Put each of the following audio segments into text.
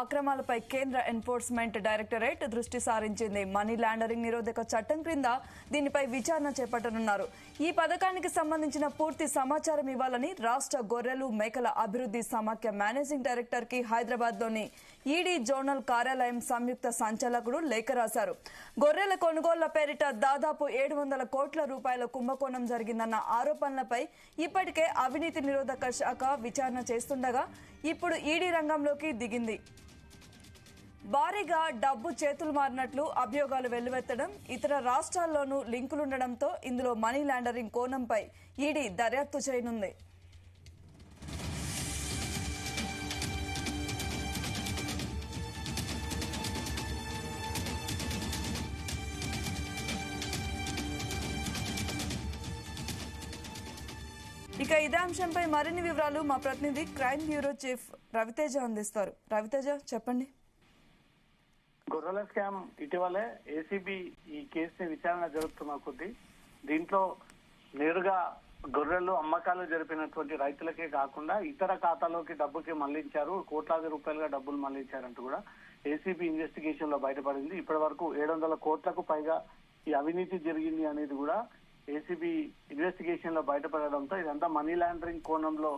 అక్రమాలపై కేంద్ర enforcement directorate దృష్టి సారించింది. మనీ లాండరింగ్ నిరోధక చట్టం క్రింద దీనిపై విచారణ చేపట్టనున్నారు. ఈ పథకానికి సంబంధించిన పూర్తి సమాచారం ఇవ్వాలని రాష్ట్ర గొర్రెలు మేకల అభివృద్ధి సమాఖ్య మేనేజింగ్ డైరెక్టర్ కి హైదరాబాద్లోని ఈడీ జోనల్ కార్యాలయం సంయుక్త సంచాలకుడు లేఖ రాశారు. గొర్రెల కొనుగోళ్ల పేరిట దాదాపు 700 కోట్ల రూపాయల కుంభకోణం జరిగిందన్న ఆరోపణలపై ఇప్పటికే అవినీతి నిరోధక శాఖ విచారణ చేస్తుండగా ఇప్పుడు ఈడీ రంగంలోకి దిగింది. భారీగా డబ్బు చేతులు మారినట్లు అభియోగాలు వెల్లువెత్తడం, ఇతర రాష్ట్రాల్లోనూ లింకులుండడంతో ఇందులో మనీ లాండరింగ్ కోణంపై ఈడీ దర్యాప్తు చేయనుంది. ఇక ఇదే అంశంపై మరిన్ని వివరాలు మా ప్రతినిధి క్రైమ్ బ్యూరో చీఫ్ రవితేజ అందిస్తారు. రవితేజ, చెప్పండి. గొర్రెల స్కామ్ ఇటీవలే ఏసీబీ ఈ కేసుని విచారణ జరుపుతున్న కొద్దీ దీంట్లో నేరుగా గొర్రెలు అమ్మకాలు జరిపినటువంటి రైతులకే కాకుండా ఇతర ఖాతాలోకి డబ్బుకి మళ్లించారు, కోట్లాది రూపాయలుగా డబ్బులు మళ్లించారంటూ కూడా ఏసీబీ ఇన్వెస్టిగేషన్ లో బయటపడింది. ఇప్పటి వరకు 700 కోట్లకు పైగా ఈ అవినీతి జరిగింది అనేది కూడా ఏసీబీ ఇన్వెస్టిగేషన్ లో బయటపడడంతో ఇదంతా మనీ లాండరింగ్ కోణంలో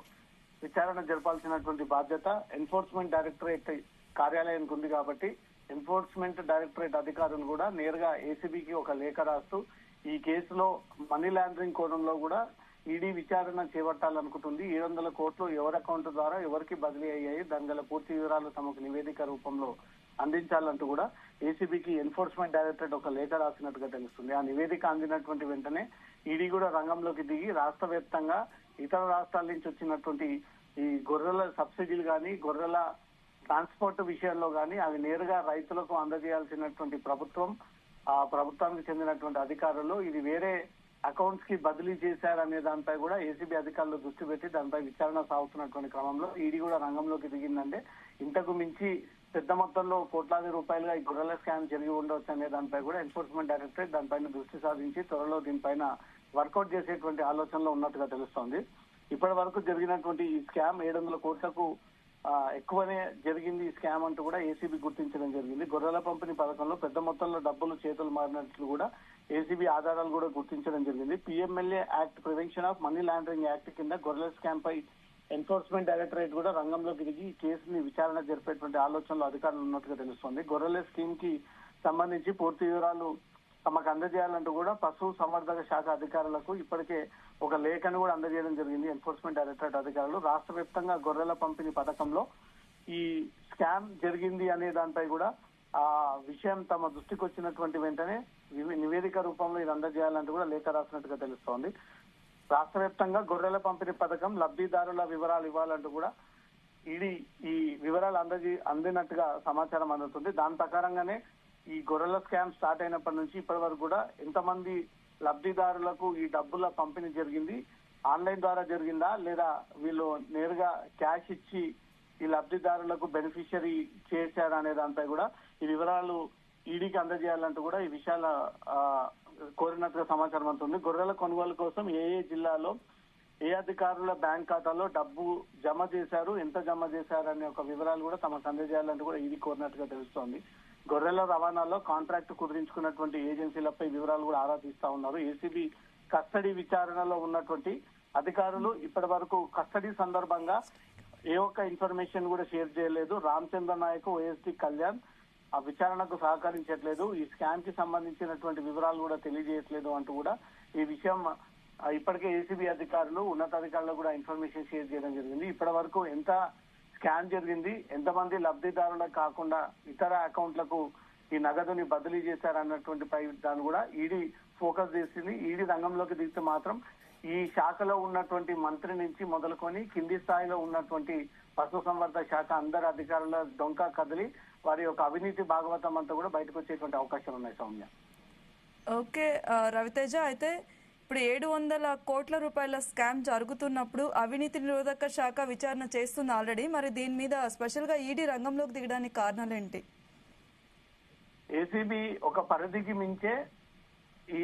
విచారణ జరపాల్సినటువంటి బాధ్యత ఎన్ఫోర్స్మెంట్ డైరెక్టరేట్ కార్యాలయానికి ఉంది. కాబట్టి ఎన్ఫోర్స్మెంట్ డైరెక్టరేట్ అధికారులు కూడా నేరుగా ఏసీబీకి ఒక లేఖ రాస్తూ ఈ కేసులో మనీ లాండరింగ్ కోణంలో కూడా ఈడీ విచారణ చేపట్టాలనుకుంటుంది. 700 కోట్లు ఎవరి అకౌంట్ ద్వారా ఎవరికి బదిలీ అయ్యాయి, దాని గల పూర్తి వివరాలు తమకు నివేదిక రూపంలో అందించాలంటూ కూడా ఏసీబీకి ఎన్ఫోర్స్మెంట్ డైరెక్టరేట్ ఒక లేఖ రాసినట్టుగా తెలుస్తుంది. ఆ నివేదిక అందినటువంటి వెంటనే ఈడీ కూడా రంగంలోకి దిగి రాష్ట్ర వ్యాప్తంగా ఇతర రాష్ట్రాల నుంచి వచ్చినటువంటి ఈ గొర్రెల సబ్సిడీలు కానీ గొర్రెల ట్రాన్స్పోర్ట్ విషయంలో కానీ అవి నేరుగా రైతులకు అందజేయాల్సినటువంటి ప్రభుత్వం, ఆ ప్రభుత్వానికి చెందినటువంటి అధికారులు ఇది వేరే అకౌంట్స్ కి బదిలీ చేశారనే దానిపై కూడా ఏసీబీ అధికారులు దృష్టి పెట్టి దానిపై విచారణ సాగుతున్నటువంటి క్రమంలో ఈడీ కూడా రంగంలోకి దిగిందంటే ఇంతకు మించి పెద్ద మొత్తంలో కోట్లాది రూపాయలుగా ఈ గొర్రెల స్కామ్ జరిగి ఉండవచ్చు అనే దానిపై కూడా ఎన్ఫోర్స్మెంట్ డైరెక్టరేట్ దానిపైన దృష్టి సాధించి త్వరలో దీనిపైన వర్కౌట్ చేసేటువంటి ఆలోచనలో ఉన్నట్టుగా తెలుస్తోంది. ఇప్పటి వరకు జరిగినటువంటి ఈ స్కామ్ 700 కోట్లకు ఎక్కువనే జరిగింది ఈ స్కామ్ అంటూ కూడా ఏసీబీ గుర్తించడం జరిగింది. గొర్రెల పంపిణీ పథకంలో పెద్ద మొత్తంలో డబ్బులు చేతులు మారినట్లు కూడా ఏసీబీ ఆధారాలు కూడా గుర్తించడం జరిగింది. PMLA act, prevention of money laundering act కింద గొర్రెల స్కామ్ పై ఎన్ఫోర్స్మెంట్ డైరెక్టరేట్ కూడా రంగంలోకి దిగి ఈ కేసుని విచారణ జరిపేటువంటి ఆలోచనలో అధికారులు ఉన్నట్టుగా తెలుస్తోంది. గొర్రెల స్కీమ్ కి సంబంధించి పూర్తి వివరాలు తమకు అందజేయాలంటూ కూడా పశు సంవర్ధక శాఖ అధికారులకు ఇప్పటికే ఒక లేఖను కూడా అందజేయడం జరిగింది. ఎన్ఫోర్స్మెంట్ డైరెక్టరేట్ అధికారులు రాష్ట్ర వ్యాప్తంగా గొర్రెల పంపిణీ పథకంలో ఈ స్కామ్ జరిగింది అనే దానిపై కూడా ఆ విషయం తమ దృష్టికి వచ్చినటువంటి వెంటనే నివేదిక రూపంలో ఇది అందజేయాలంటూ కూడా లేఖ రాసినట్టుగా తెలుస్తోంది. రాష్ట్ర వ్యాప్తంగా గొర్రెల పంపిణీ పథకం లబ్ధిదారుల వివరాలు ఇవ్వాలంటూ కూడా ఈ వివరాలు అందినట్టుగా సమాచారం అందుతుంది. దాని ప్రకారంగానే ఈ గొర్రెల స్కామ్ స్టార్ట్ అయినప్పటి నుంచి ఇప్పటి వరకు కూడా ఎంతమంది లబ్ధిదారులకు ఈ డబ్బుల పంపిణీ జరిగింది, ఆన్లైన్ ద్వారా జరిగిందా లేదా వీళ్ళు నేరుగా క్యాష్ ఇచ్చి ఈ లబ్ధిదారులకు బెనిఫిషియరీ చేశారా అనే దానిపై కూడా ఈ వివరాలు ఈడీకి అందజేయాలంటూ కూడా ఈ విషయాల కోరినట్టుగా సమాచారం అందుతుంది. గొర్రెల కొనుగోలు కోసం ఏ జిల్లాలో ఏ అధికారుల బ్యాంక్ ఖాతాలో డబ్బు జమ చేశారు, ఎంత జమ చేశారు అనే ఒక వివరాలు కూడా తమకు అందజేయాలంటూ కూడా ఈడీ కోరినట్టుగా తెలుస్తోంది. గొర్రెల రవాణాలో కాంట్రాక్ట్ కుదిరించుకున్నటువంటి ఏజెన్సీలపై వివరాలు కూడా ఆరా తీస్తా ఉన్నారు. ఏసీబీ కస్టడీ విచారణలో ఉన్నటువంటి అధికారులు ఇప్పటి వరకు కస్టడీ సందర్భంగా ఏ ఒక్క ఇన్ఫర్మేషన్ కూడా షేర్ చేయలేదు. రామచంద్ర నాయక్, ఓఎస్డి కళ్యాణ్ ఆ విచారణకు సహకరించట్లేదు, ఈ స్కామ్ కి సంబంధించినటువంటి వివరాలు కూడా తెలియజేయట్లేదు అంటూ కూడా ఈ విషయం ఇప్పటికే ఏసీబీ అధికారులు ఉన్నతాధికారులు కూడా ఇన్ఫర్మేషన్ షేర్ చేయడం జరిగింది. ఇప్పటి వరకు ఎంత స్కామ్ జరిగింది, ఎంతమంది లబ్ధిదారులకు కాకుండా ఇతర అకౌంట్లకు ఈ నగదుని బదిలీ చేశారన్నటువంటి పై దాన్ని కూడా ఈడీ ఫోకస్ చేసింది. ఈడీ రంగంలోకి దిగితే మాత్రం ఈ శాఖలో ఉన్నటువంటి మంత్రి నుంచి మొదలుకొని కింది స్థాయిలో ఉన్నటువంటి పశు సంవర్ధక శాఖ అందరి అధికారుల డొంక కదిలి వారి యొక్క అవినీతి భాగవతం అంతా కూడా బయటకు వచ్చేటువంటి అవకాశాలు ఉన్నాయి. సౌమ్య. ఓకే రవితేజ, అయితే ఇప్పుడు 700 కోట్ల రూపాయల స్కామ్ జరుగుతున్నప్పుడు అవినీతి నిరోధక శాఖ విచారణ చేస్తుంది ఆల్రెడీ, మరి దీని మీద స్పెషల్ గా ఈడీ రంగంలోకి దిగడానికి కారణాలు ఏంటి? ఏసీబీ ఒక పరిధికి మించే ఈ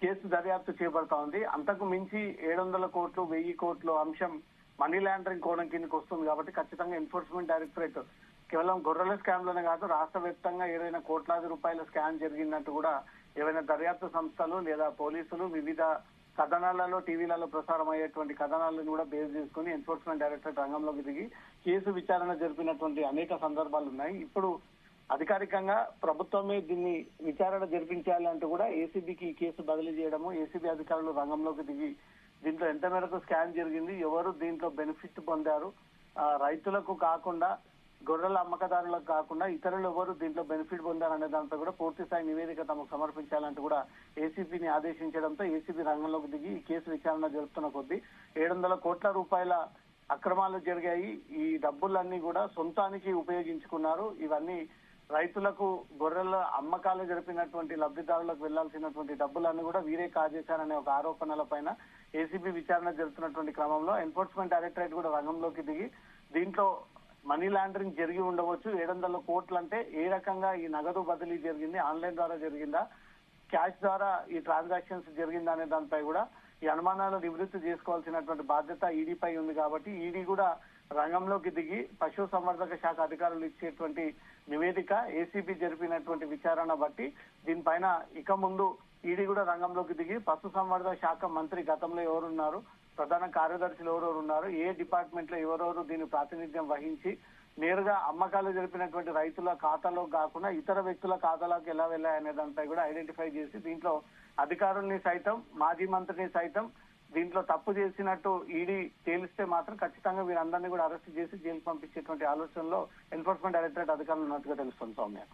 కేసు దర్యాప్తు చేపడతా ఉంది. అంతకు మించి 700 కోట్లు 1000 కోట్లు అంశం మనీ లాండరింగ్ కోణం కిందకి వస్తుంది కాబట్టి ఖచ్చితంగా ఎన్ఫోర్స్మెంట్ డైరెక్టరేట్ కేవలం గొర్రెల స్కామ్ లోనే కాదు, రాష్ట్ర వ్యాప్తంగా ఏదైనా కోట్లాది రూపాయల స్కామ్ జరిగినట్టు కూడా ఏవైనా దర్యాప్తు సంస్థలు లేదా పోలీసులు వివిధ కథనాలలో టీవీలలో ప్రసారం అయ్యేటువంటి కథనాలను కూడా బేస్ చేసుకుని ఎన్ఫోర్స్మెంట్ డైరెక్టరేట్ రంగంలోకి దిగి కేసు విచారణ జరిపినటువంటి అనేక సందర్భాలు ఉన్నాయి. ఇప్పుడు అధికారికంగా ప్రభుత్వమే దీన్ని విచారణ జరిపించాలి అంటూ కూడా ఏసీబీకి ఈ కేసు బదిలీ చేయడము, ఏసీబీ అధికారులు రంగంలోకి దిగి దీంట్లో ఎంత మేరకు స్కామ్ జరిగింది, ఎవరు దీంట్లో బెనిఫిట్ పొందారు, రైతులకు కాకుండా గొర్రెల అమ్మకదారులకు కాకుండా ఇతరులు ఎవరు దీంట్లో బెనిఫిట్ పొందారనే దాంతో కూడా పూర్తి స్థాయి నివేదిక తమకు సమర్పించాలంటూ కూడా ఏసీబీని ఆదేశించడంతో ఏసీబీ రంగంలోకి దిగి ఈ కేసు విచారణ జరుపుతున్న కొద్దీ 700 కోట్ల రూపాయల అక్రమాలు జరిగాయి. ఈ డబ్బులన్నీ కూడా సొంతానికి ఉపయోగించుకున్నారు. ఇవన్నీ రైతులకు గొర్రెల అమ్మకాలు జరిపినటువంటి లబ్ధిదారులకు వెళ్లాల్సినటువంటి డబ్బులన్నీ కూడా వీరే కాజేశారనే ఒక ఆరోపణల పైన ఏసీబీ విచారణ జరుపుతున్నటువంటి క్రమంలో ఎన్ఫోర్స్మెంట్ డైరెక్టరేట్ కూడా రంగంలోకి దిగి దీంట్లో మనీ లాండరింగ్ జరిగి ఉండవచ్చు. 700 కోట్లు అంటే ఏ రకంగా ఈ నగదు బదిలీ జరిగింది, ఆన్లైన్ ద్వారా జరిగిందా, క్యాష్ ద్వారా ఈ ట్రాన్సాక్షన్స్ జరిగిందా అనే దానిపై కూడా ఈ అనుమానాలు నివృత్తి చేసుకోవాల్సినటువంటి బాధ్యత ఈడీపై ఉంది. కాబట్టి ఈడీ కూడా రంగంలోకి దిగి పశు సంవర్ధక శాఖ అధికారులు ఇచ్చేటువంటి నివేదిక, ఏసీబీ జరిపినటువంటి విచారణ బట్టి దీనిపైన ఇక ముందు ఈడీ కూడా రంగంలోకి దిగి పశు సంవర్ధక శాఖ మంత్రి గతంలో ఎవరున్నారు, ప్రధాన కార్యదర్శులు ఎవరెవరు ఉన్నారు, ఏ డిపార్ట్మెంట్ లో ఎవరెవరు దీని ప్రాతినిధ్యం వహించి నేరుగా అమ్మకాలు జరిపినటువంటి రైతుల ఖాతాలో కాకుండా ఇతర వ్యక్తుల ఖాతాలోకి ఎలా వెళ్ళాయనే దానిపై కూడా ఐడెంటిఫై చేసి దీంట్లో అధికారుల్ని సైతం మాజీ మంత్రిని సైతం దీంట్లో తప్పు చేసినట్టు ఈడీ తేలిస్తే మాత్రం ఖచ్చితంగా వీరందరినీ కూడా అరెస్ట్ చేసి జైలు పంపించేటువంటి ఆలోచనలో ఎన్ఫోర్స్మెంట్ డైరెక్టరేట్ అధికారులు ఉన్నట్టుగా తెలుస్తుంది సౌమ్య.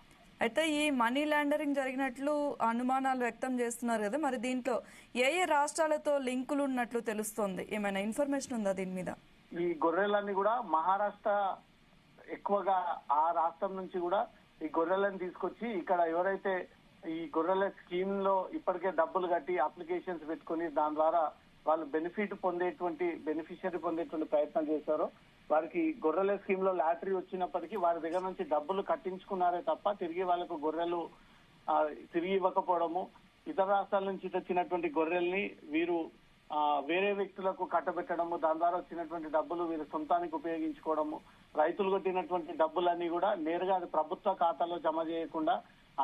అయితే ఈ మనీ లాండరింగ్ జరిగినట్లు అనుమానాలు వ్యక్తం చేస్తున్నారు కదా, మరి దీంట్లో ఏ ఏ రాష్ట్రాలతో లింకులు ఉన్నట్లు తెలుస్తోంది? ఏమైనా ఇన్ఫర్మేషన్ ఉందా దీని మీద? ఈ గొర్రెలన్నీ కూడా మహారాష్ట్ర ఎక్కువగా ఆ రాష్ట్రం నుంచి కూడా ఈ గొర్రెలను తీసుకొచ్చి ఇక్కడ ఎవరైతే ఈ గొర్రెల స్కీమ్ లో ఇప్పటికే డబ్బులు కట్టి అప్లికేషన్స్ పెట్టుకుని దాని ద్వారా వాళ్ళు బెనిఫిషియరీ పొందేటువంటి ప్రయత్నం చేశారో వారికి గొర్రెల స్కీమ్ లో లాటరీ వచ్చినప్పటికీ వారి దగ్గర నుంచి డబ్బులు కట్టించుకున్నారే తప్ప తిరిగి వాళ్ళకు గొర్రెలు తిరిగి ఇవ్వకపోవడము, ఇతర రాష్ట్రాల నుంచి తెచ్చినటువంటి గొర్రెల్ని వీరు వేరే వ్యక్తులకు కట్టబెట్టడము, దాని ద్వారా వచ్చినటువంటి డబ్బులు వీరు సొంతానికి ఉపయోగించుకోవడము, రైతులు కొట్టినటువంటి డబ్బులన్నీ కూడా నేరుగా అది ప్రభుత్వ ఖాతాలో జమ చేయకుండా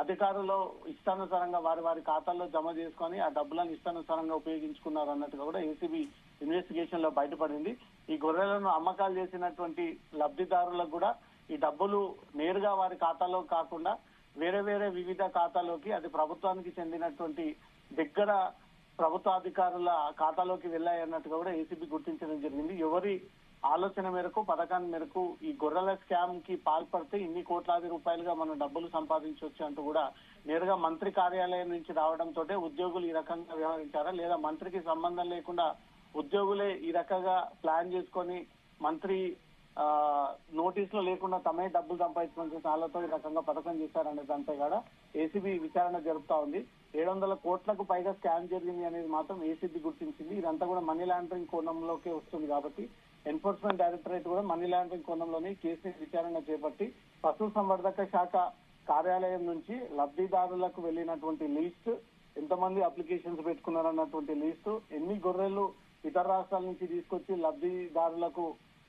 అధికారులు ఇష్టానుసారంగా వారి ఖాతాల్లో జమ చేసుకొని ఆ డబ్బులను ఇష్టానుసారంగా ఉపయోగించుకున్నారు అన్నట్టుగా కూడా ఏసీబీ ఇన్వెస్టిగేషన్ లో బయటపడింది. ఈ గొర్రెలను అమ్మకాలు చేసినటువంటి లబ్ధిదారులకు కూడా ఈ డబ్బులు నేరుగా వారి ఖాతాలో కాకుండా వేరే వేరే వివిధ ఖాతాలోకి, అది ప్రభుత్వానికి చెందినటువంటి దగ్గర ప్రభుత్వ అధికారుల ఖాతాలోకి వెళ్ళాయన్నట్టుగా కూడా ఏసీబీ గుర్తించడం జరిగింది. ఎవరి ఆలోచన మేరకు, పథకాన్ని మేరకు ఈ గొర్రెల స్కామ్ కి పాల్పడితే ఇన్ని కోట్లాది రూపాయలుగా మనం డబ్బులు సంపాదించవచ్చు అంటూ కూడా నేరుగా మంత్రి కార్యాలయం నుంచి రావడంతో ఉద్యోగులు ఈ రకంగా వ్యవహరించారా, లేదా మంత్రికి సంబంధం లేకుండా ఉద్యోగులే ఈ రకంగా ప్లాన్ చేసుకొని మంత్రి నోటీసులో లేకుండా తమే డబ్బులు సంపాదించుకునే వాళ్ళతో ఈ రకంగా పథకం చేశారనే దానిపై కూడా ఏసీబీ విచారణ జరుపుతా ఉంది. 700 కోట్లకు పైగా స్కామ్ జరిగింది అనేది మాత్రం ఏసీబీ గుర్తించింది. ఇదంతా కూడా మనీ లాండరింగ్ కోణంలోకే వస్తుంది కాబట్టి ఎన్ఫోర్స్మెంట్ డైరెక్టరేట్ కూడా మనీ లాండరింగ్ కోణంలోని కేసుని విచారణ చేపట్టి పశు సంవర్ధక శాఖ కార్యాలయం నుంచి లబ్ధిదారులకు వెళ్లినటువంటి లిస్ట్, ఎంతమంది అప్లికేషన్స్ పెట్టుకున్నారన్నటువంటి లిస్టు, ఎన్ని గొర్రెలు ఇతర రాష్ట్రాల నుంచి తీసుకొచ్చి లబ్ధిదారులకు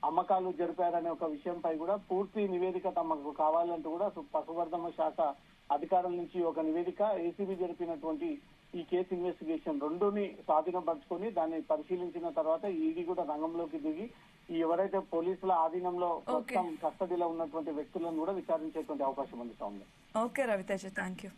అమ్మకాలు జరిపారనే ఒక విషయంపై కూడా పూర్తి నివేదిక తమకు కావాలంటూ కూడా పశువర్ధక శాఖ అధికారుల నుంచి ఒక నివేదిక, ఏసీబీ జరిపినటువంటి ఈ కేసు ఇన్వెస్టిగేషన్ రెండుని స్వాధీనపరుచుకొని దాన్ని పరిశీలించిన తర్వాత ఈడీ కూడా రంగంలోకి దిగి ఈ ఎవరైతే పోలీసుల ఆధీనంలో ప్రస్తుతం కస్టడీలో ఉన్నటువంటి వ్యక్తులను కూడా విచారించేటువంటి అవకాశం ఉంది. Okay Raviteja, thank you.